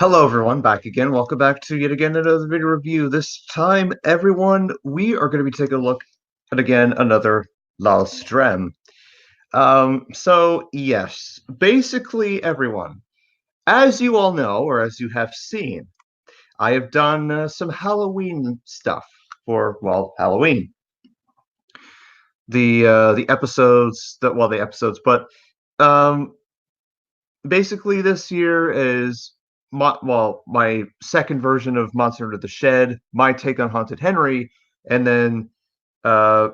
Hello, everyone. Back again. Welcome back to yet again another video review. This time, everyone, we are going to be taking a look at again another LiveStream. Yes, basically, everyone, as you all know or as you have seen, I have done some Halloween stuff for Halloween. The episodes the episodes, but um, basically this year is my second version of Monster Under the Shed, my take on Haunted Henry, and then uh,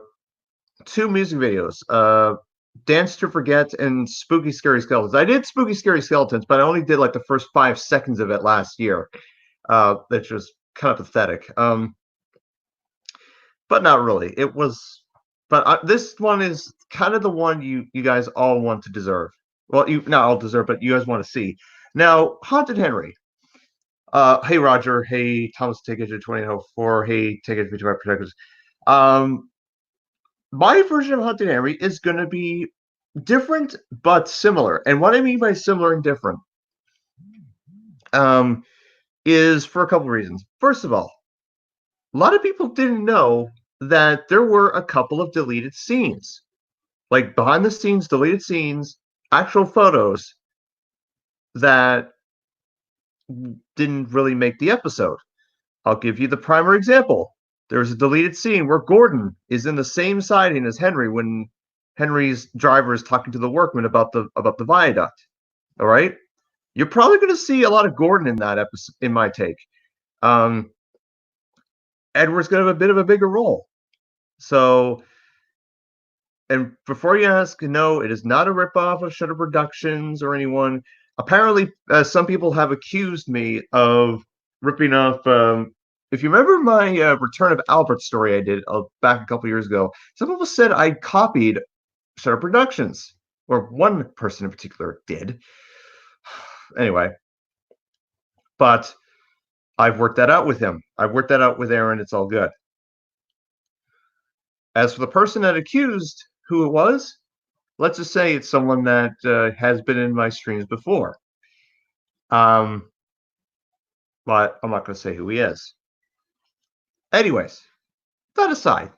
two music videos, Dance to Forget and Spooky Scary Skeletons. I did Spooky Scary Skeletons, but I only did like the first 5 seconds of it last year, which was kind of pathetic. But not really. It was, but this one is kind of the one you guys all want to deserve. Well, you not all deserve, but you guys want to see. Now, Haunted Henry. Hey Roger. Hey Thomas. Take it to 2004. Hey, take it to my protectors. Um, my version of Haunted Henry is going to be different but similar. And what I mean by similar and different, um, is for a couple of reasons. First of all, a lot of people didn't know that there were a couple of deleted scenes, like behind the scenes deleted scenes, actual photos that didn't really make the episode. I'll give you the primary example. There's a deleted scene where Gordon is in the same siding as Henry when Henry's driver is talking to the workman about the viaduct. All right, you're probably going to see a lot of Gordon in that episode. In my take, um, Edward's going to have a bit of a bigger role. So, and before you ask, no, it is not a ripoff of Shutter Productions or anyone. Apparently, some people have accused me of ripping off. If you remember my Return of Albert story I did back a couple years ago, some people said I copied Shutter Productions, or one person in particular did. Anyway, but I've worked that out with him. I've worked that out with Aaron. It's all good. As for the person that accused who it was, let's just say it's someone that has been in my streams before. Um, but I'm not going to say who he is. Anyways, that aside.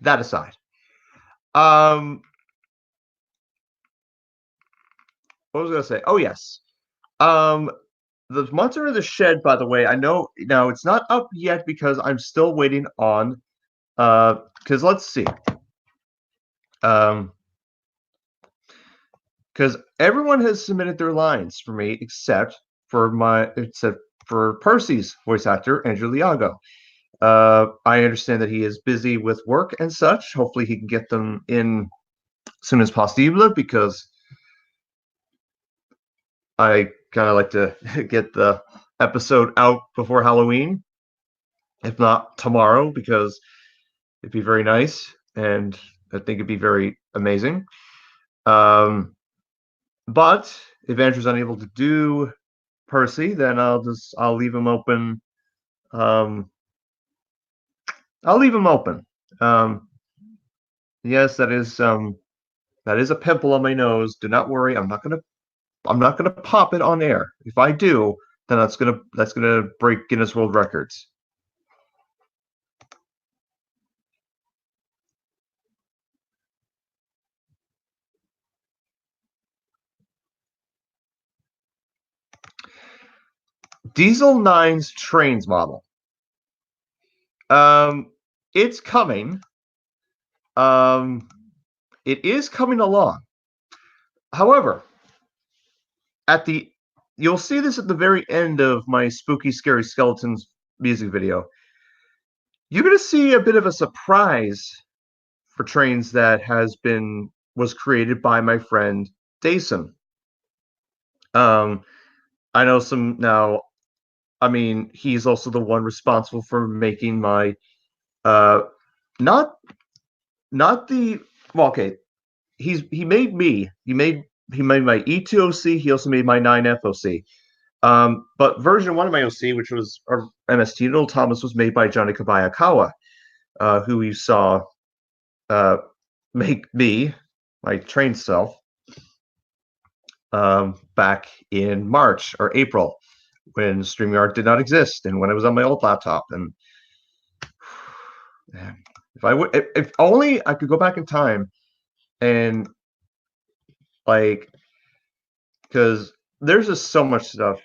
Um, what was I going to say? Oh yes. Um, the Monster in the Shed, by the way, I know now it's not up yet because I'm still waiting on. Because let's see. Because everyone has submitted their lines for me except for Percy's voice actor Andrew Liago. I understand that he is busy with work and such. Hopefully, he can get them in as soon as possible because I kind of like to get the episode out before Halloween, if not tomorrow, because it'd be very nice and I think it'd be very amazing. But if Andrew's unable to do Percy, then I'll leave him open. Um, I'll leave him open. Yes, that is a pimple on my nose. Do not worry. I'm not gonna pop it on air. If I do, then that's gonna break Guinness World Records. Diesel 9's trains model. Um, it's coming. Um, it is coming along. However, at the you'll see this at the very end of my Spooky Scary Skeletons music video. You're going to see a bit of a surprise for trains that was created by my friend Dason. I know some now. I mean, he's also the one responsible for making my uh, not not the well. Okay, he made me. He made my E2OC. He also made my 9FOC. But version one of my OC, which was our MST Little Thomas, was made by Johnny Kabayakawa, who you saw make me, my trained self, back in March or April when StreamYard did not exist and when I was on my old laptop. And man, if only I could go back in time and like, because there's just so much stuff.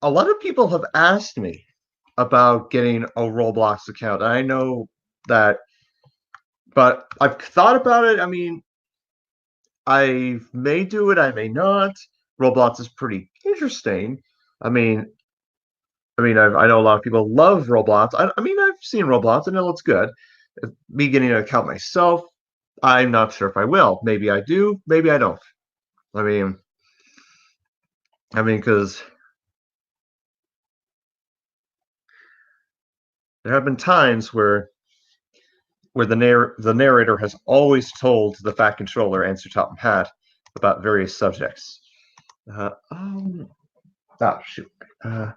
A lot of people have asked me about getting a Roblox account. I know that, but I've thought about it. I mean, I may do it, I may not. Roblox is pretty interesting. I mean, I know a lot of people love Roblox. I mean, I've seen Roblox. I know it's good. Me getting an account myself, I'm not sure if I will. Maybe I do. Maybe I don't. I mean, because there have been times where the narrator has always told the Fat Controller and Sir Topham Hatt about various subjects. Shoot. Uh,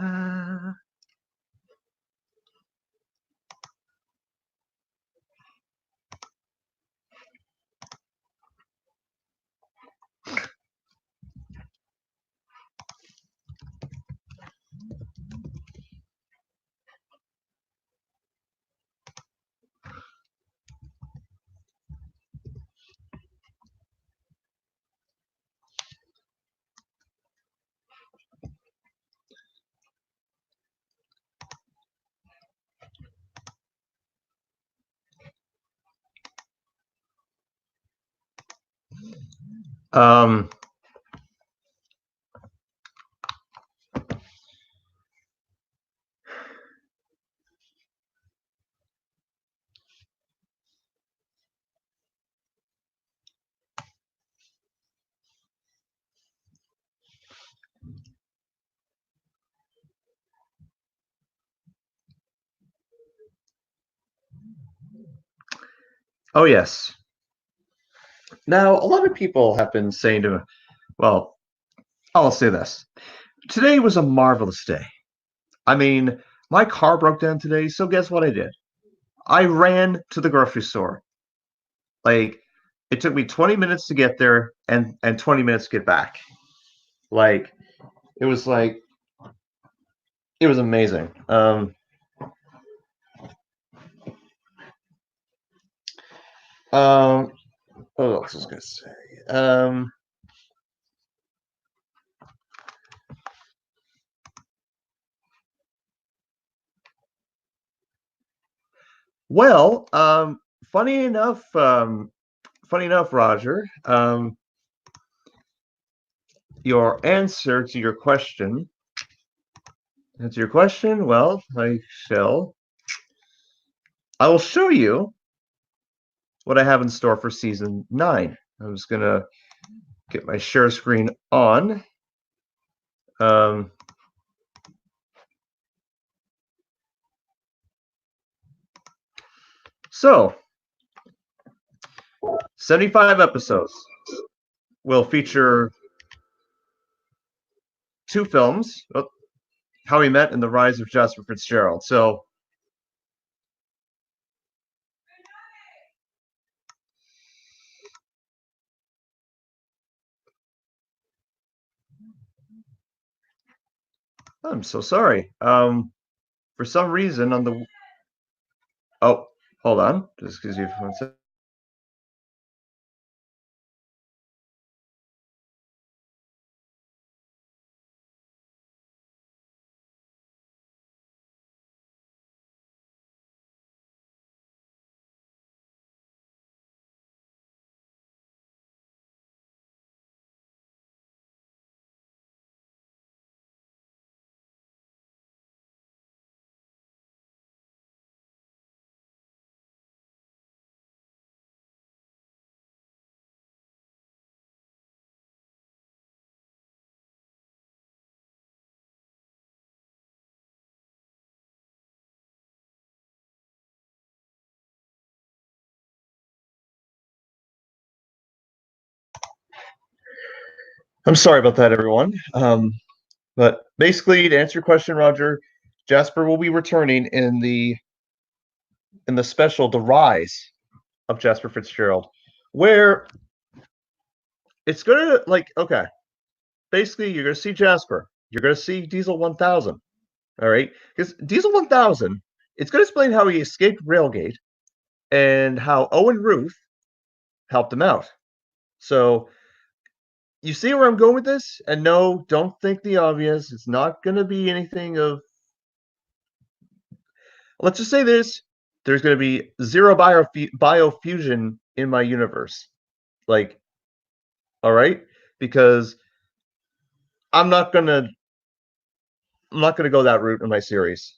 uh, um, oh, yes. Now, a lot of people have been saying to me, well, I'll say this. Today was a marvelous day. I mean, my car broke down today, so guess what I did? I ran to the grocery store. Like, it took me 20 minutes to get there and 20 minutes to get back. Like, it was like, it was amazing. Um, what else was I going to say? Well, funny enough, Roger, your answer to your question That's your question. Well, I will show you what I have in store for season 9. I'm just gonna get my share screen on. Um, so, 75 episodes will feature 2 films, How We Met and The Rise of Jasper Fitzgerald. So, I'm so sorry. For some reason on the... Oh, hold on. Just because you... I'm sorry about that, everyone. But basically, to answer your question, Roger, Jasper will be returning in the special The Rise of Jasper Fitzgerald, where it's gonna okay. Basically, you're gonna see Jasper. You're gonna see Diesel 1000. All right, because Diesel 1000, it's gonna explain how he escaped Railgate and how Owen Ruth helped him out. So you see where I'm going with this? And no, don't think the obvious. It's not gonna be anything of... Let's just say this: there's going to be zero biofusion in my universe. Like, all right, because I'm not gonna go that route in my series.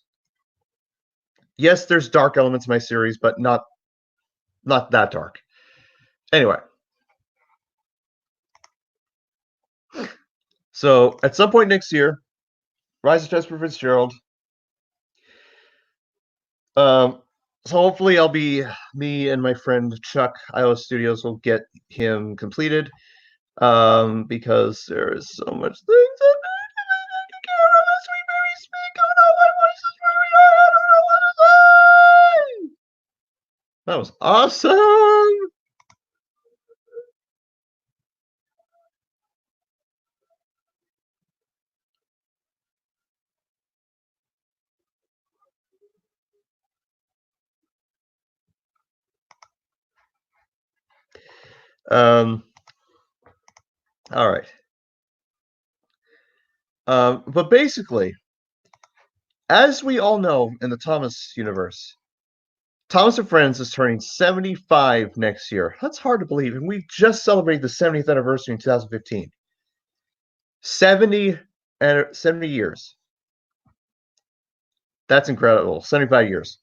Yes, there's dark elements in my series, but not that dark. Anyway, so at some point next year, Rise of Jasper Fitzgerald. Um, so hopefully, me and my friend Chuck, iOS Studios, will get him completed. Because there is so much things that that was awesome. Um, all right. But basically, as we all know in the Thomas universe, Thomas and Friends is turning 75 next year. That's hard to believe. And we just celebrated the 70th anniversary in 2015. 70 years. That's incredible. 75 years.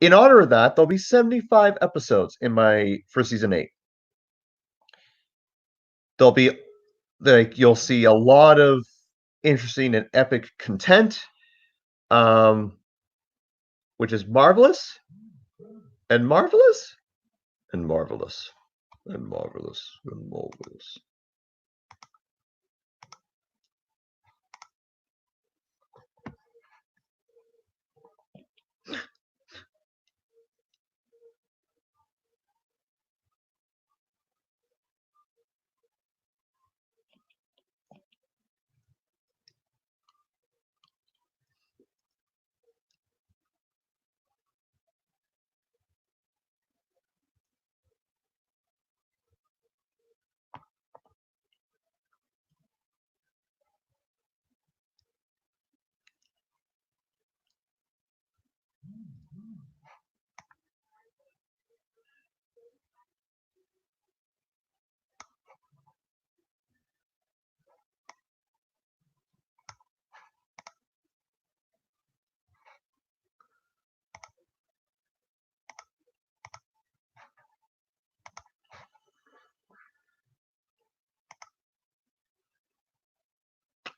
In honor of that, there'll be 75 episodes for season 8. There'll be you'll see a lot of interesting and epic content, which is marvelous and marvelous and marvelous and marvelous and marvelous.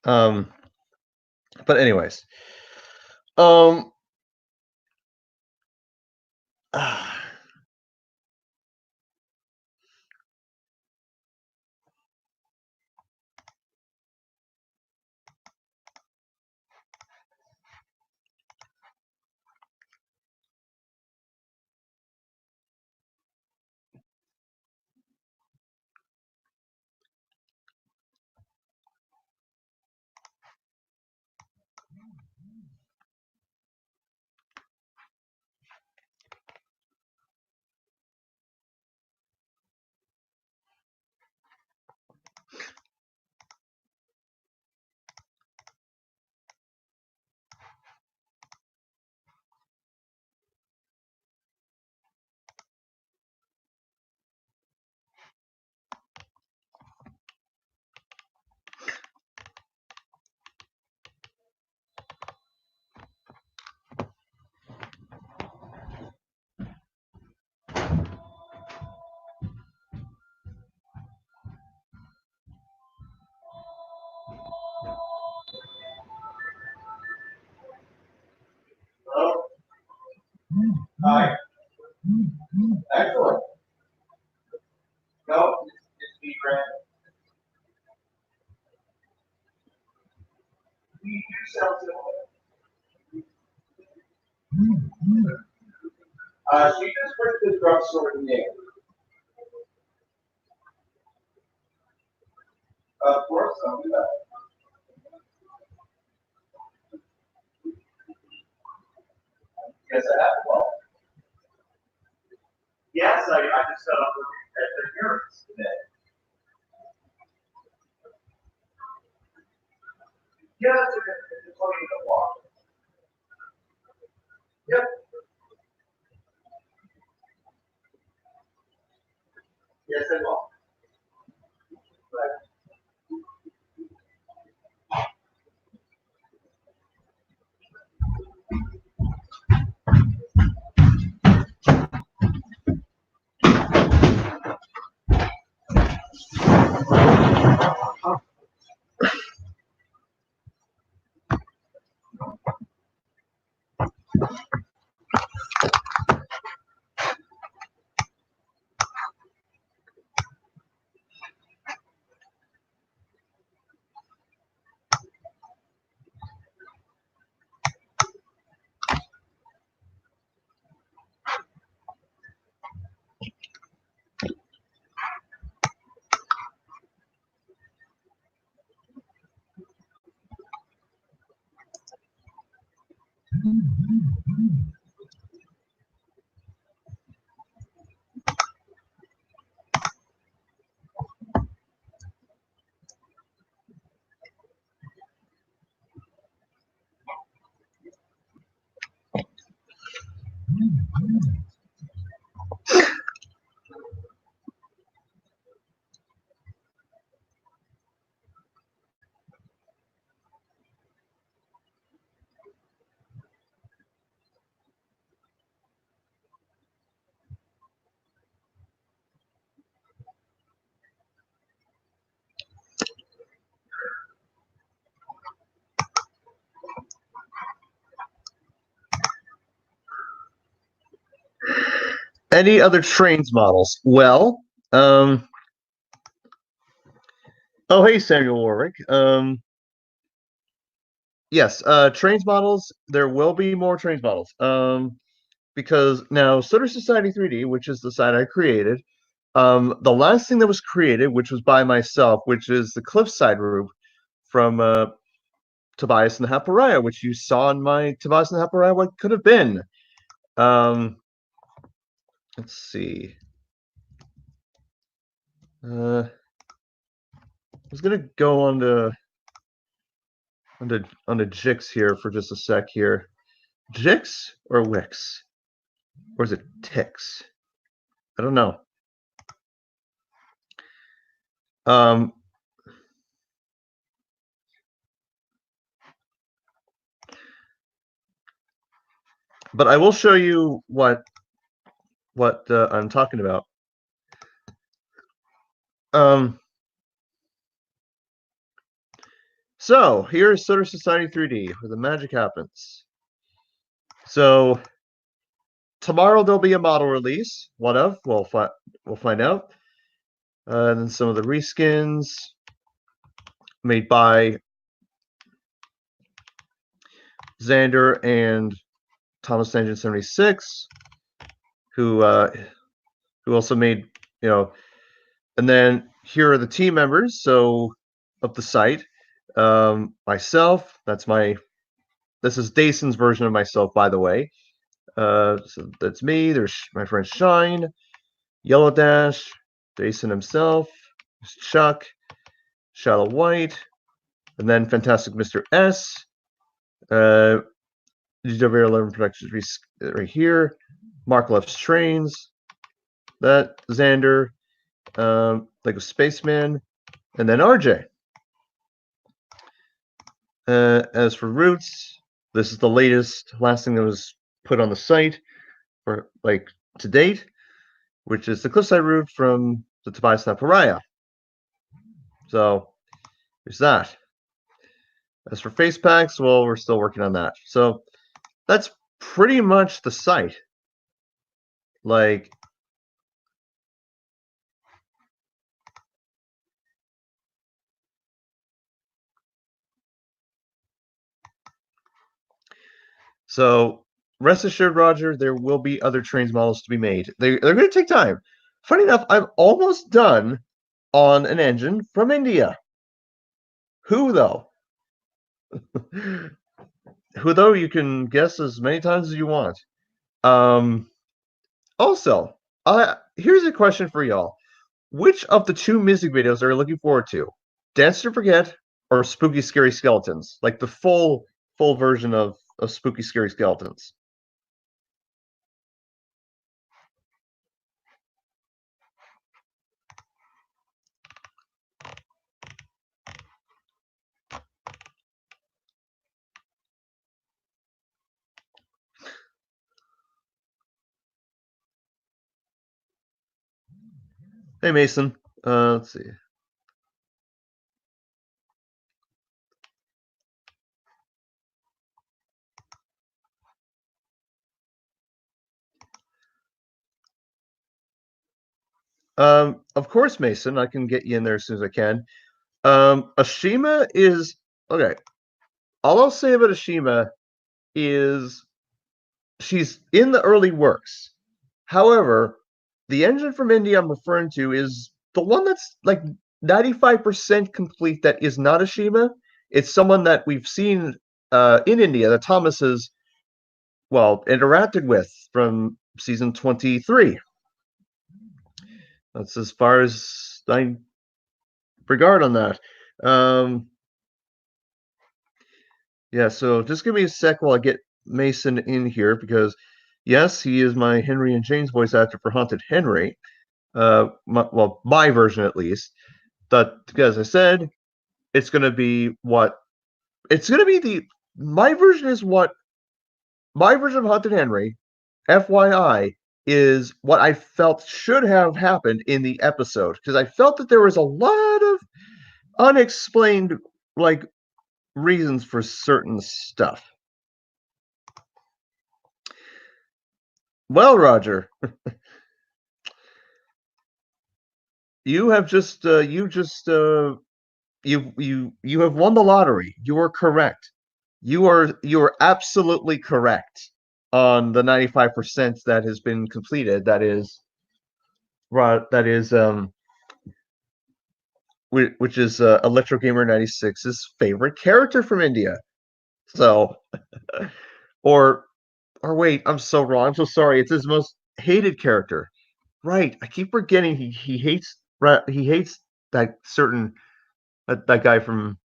But anyways, um, Hi. Excellent. No, it's me, Brad. You sound similar. She just went to the drugstore today. Of course, I'll do that. Yes, I have. Well, yes, I just set up at the parents today. Yeah, it's 20-minute walk. Yep. Yes, I will. Right. Any other trains models? Well, oh hey Samuel Warwick. Yes, trains models. There will be more trains models. Because now Solar Society 3D, which is the site I created, the last thing that was created, which was by myself, which is the Cliffside Route from Tobias and the Haparaya, which you saw in my Tobias and the Haparaya, what could have been. Let's see. I was gonna go on to Jix here for just a sec here. Jix or Wix? Or is it Tix? I don't know. But I will show you what I'm talking about. So here's Solar Society 3D, where the magic happens. So tomorrow there'll be a model release. One of we'll find out. And then some of the reskins made by Xander and Thomas Engine 76, who also made, and then here are the team members. So of the site, myself. This is Dason's version of myself, by the way. So that's me. There's my friend Shine, Yellow Dash, Dason himself, Chuck, Shallow White, and then Fantastic Mr. S. GW11 Productions right here. Mark Loves Trains. That Xander, Lego Spaceman, and then RJ. As for Roots, this is the last thing that was put on the site for to date, which is the Cliffside route from the Tobias Pariah. So there's that. As for face packs, well, we're still working on that. So that's pretty much the site. So rest assured, Roger, there will be other trains models to be made. They're going to take time. Funny enough, I'm almost done on an engine from India. Who though? Who though? You can guess as many times as you want. Also, here's a question for y'all. Which of the two music videos are you looking forward to? Dance to Forget or Spooky Scary Skeletons? Like the full version of Spooky Scary Skeletons. Hey Mason. Let's see. Of course, Mason, I can get you in there as soon as I can. Ashima is okay. All I'll say about Ashima is she's in the early works. However, the engine from India I'm referring to is the one that's like 95% complete that is not Ashima. It's someone that we've seen in India that Thomas has, interacted with from season 23. That's as far as I regard on that. Yeah, so just give me a sec while I get Mason in here because, yes, he is my Henry and James voice actor for Haunted Henry. My version at least. But as I said, it's going to be my version is what my version of Haunted Henry, FYI, is what I felt should have happened in the episode because I felt that there was a lot of unexplained reasons for certain stuff. Well, Roger, you have just you have won the lottery. You are correct. You are absolutely correct on the 95% that has been completed. That is which is Electro Gamer 96's favorite character from India. So or wait, I'm so wrong. I'm so sorry. It's his most hated character. Right. I keep forgetting he hates that certain that guy from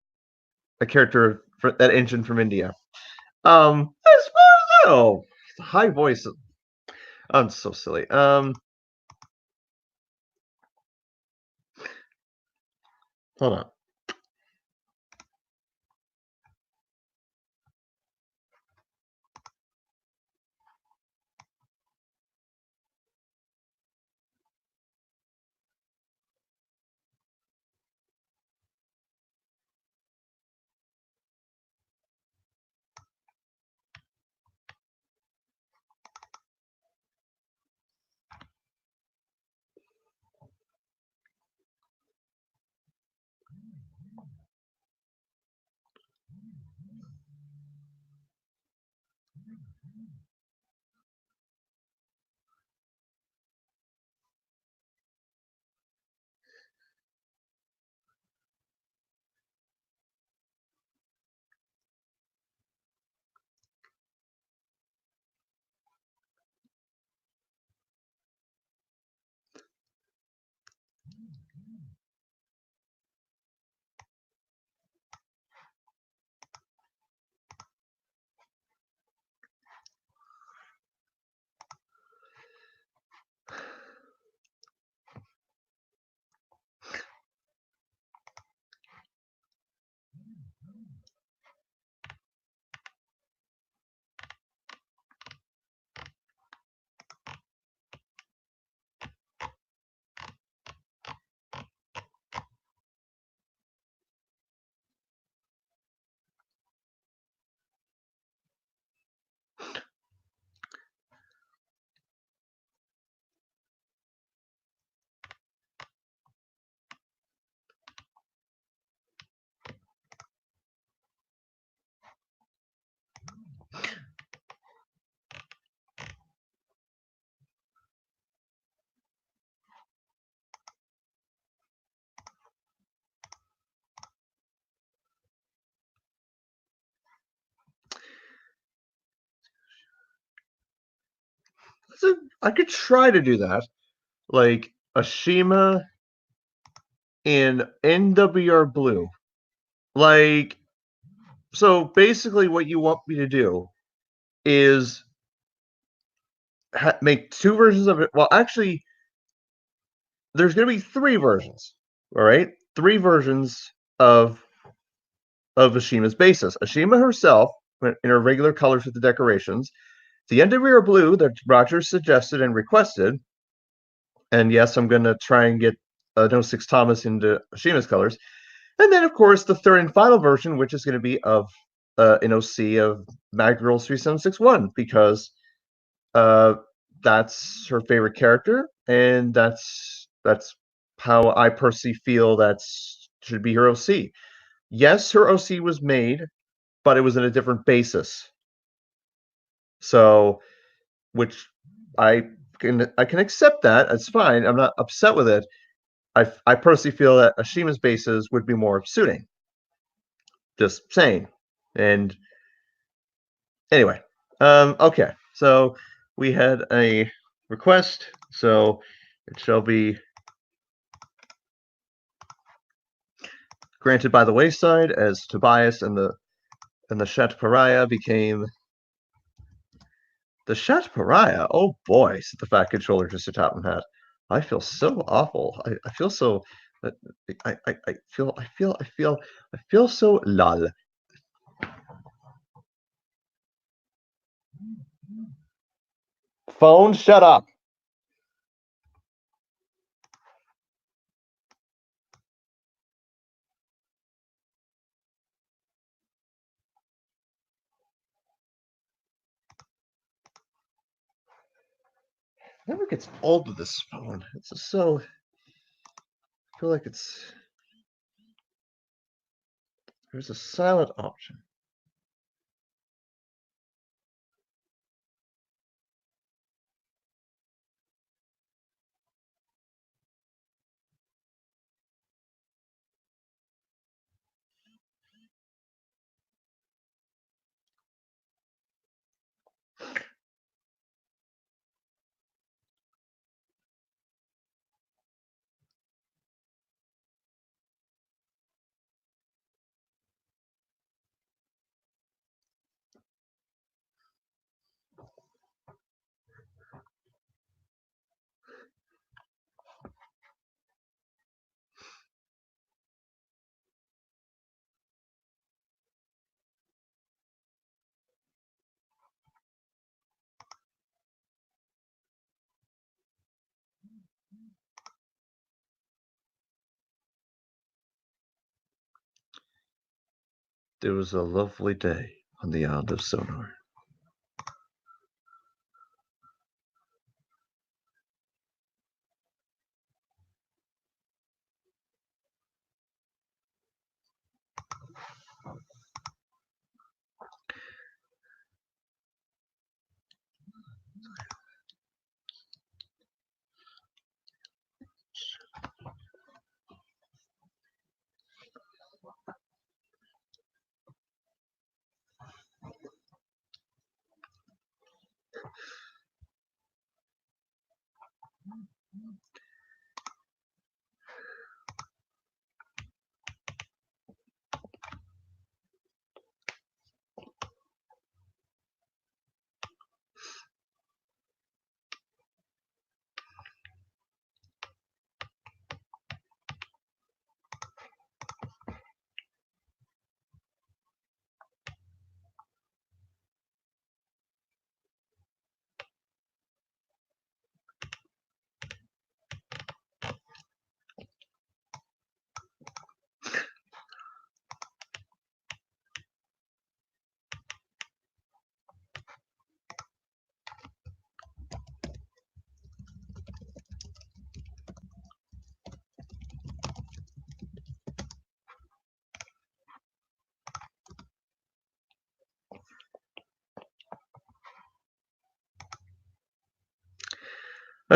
a character for that engine from India. As far as high voice. I'm so silly. Hold on. So I could try to do that, like Ashima in NWR Blue. Like, so basically, what you want me to do is make two versions of it. Well, actually, there's going to be three versions. All right, three versions of Ashima's basis. Ashima herself, in her regular colors with the decorations, the NWR Blue that Roger suggested and requested, and yes, I'm going to try and get No 6 Thomas into Ashima's colors. And then, of course, the third and final version, which is going to be of an OC of Mag Girls 3761, because uh, that's her favorite character, and that's how I personally feel that should be her OC. Yes, her OC was made, but it was in a different basis. So, which I can accept that. It's fine. I'm not upset with it. I personally feel that Ashima's bases would be more suiting. Just saying. And anyway, okay. So we had a request. So it shall be granted by the wayside, as Tobias and the Shat Pariah became the Shat Pariah. Oh boy, said the fat controller just a Topham hat. I feel so awful. I feel so. I feel so lol. Phone, shut up. Never gets old with this phone. It's just so. I feel like there's a silent option. There was a lovely day on the island of Sonar.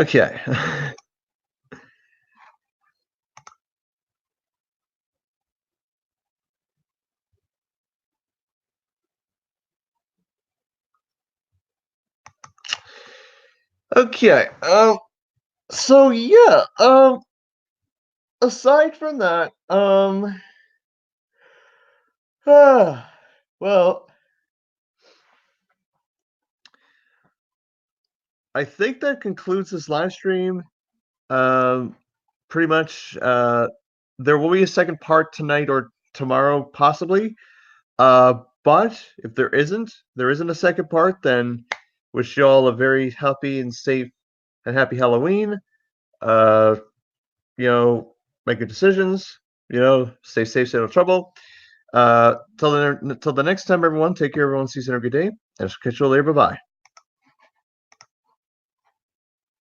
Okay. Okay. So yeah. Aside from that, well, I think that concludes this live stream. Pretty much. There will be a second part tonight or tomorrow, possibly. But if there isn't a second part, then wish you all a very happy and safe and happy Halloween. Uh, make good decisions. Stay safe, stay out of trouble. Till the next time, everyone. Take care, everyone. See you soon. Have a good day. And catch you later. Bye bye.